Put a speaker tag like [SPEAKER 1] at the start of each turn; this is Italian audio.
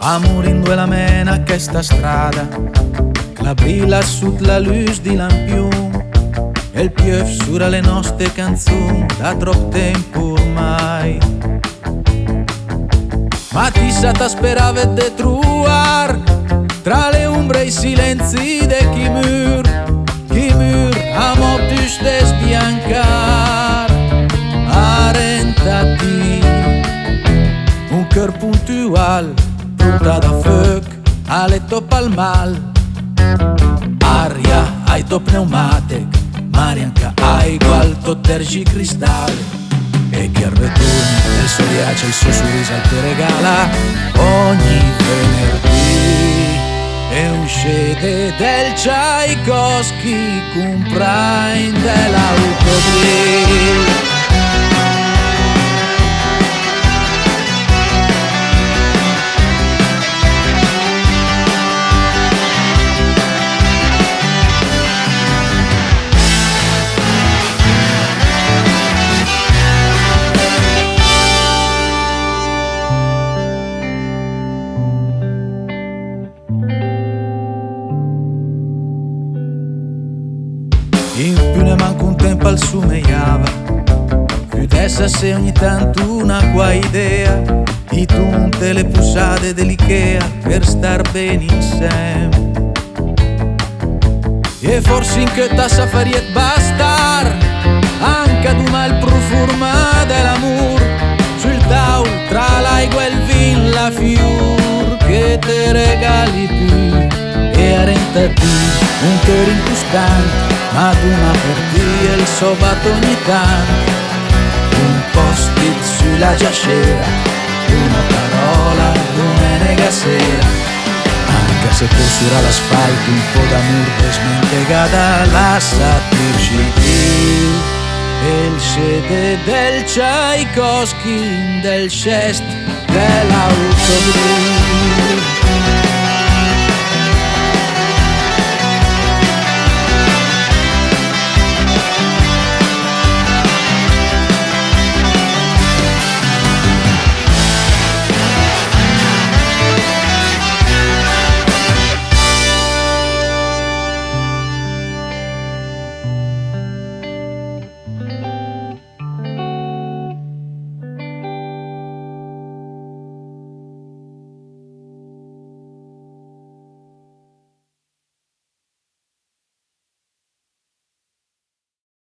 [SPEAKER 1] Amor in due la mena che sta strada, la brilla sotto la luce di lampione, e il piove sura le nostre canzoni da troppo tempo ormai. Ma ti sa t'asperava di trovare tra le ombre e i silenzi di chi mur a motus de sbiancar. Arrentati, un cœur puntual, pronta da fuoco, a letto palmal. Aria, ai to pneumatic, marianca, ai gualto tergi cristalli. E che al ritorno del soliace il suo sorriso te regala ogni venerdì. E un scede del Tchaikovsky comprai dell'autobliv. In più ne manca un tempo al sumeiava, più dessa se ogni tanto una qua idea di tutte le pusate dell'Ikea per star bene insieme. E forse in che tassa fariet bastar anche ad una il profumo dell'amor sul tavolo tra l'aigo e il vin, la fior che te regali più. E arrentati un cœur incostante, ma ad una per te il sobato ogni tanto, un post-it sulla giacera, una parola domenica sera, anche se per sura l'asfalto un po' d'amor smentegata lasciatirci qui. E il scede del Tchaikovsky del chest dell'autobliv.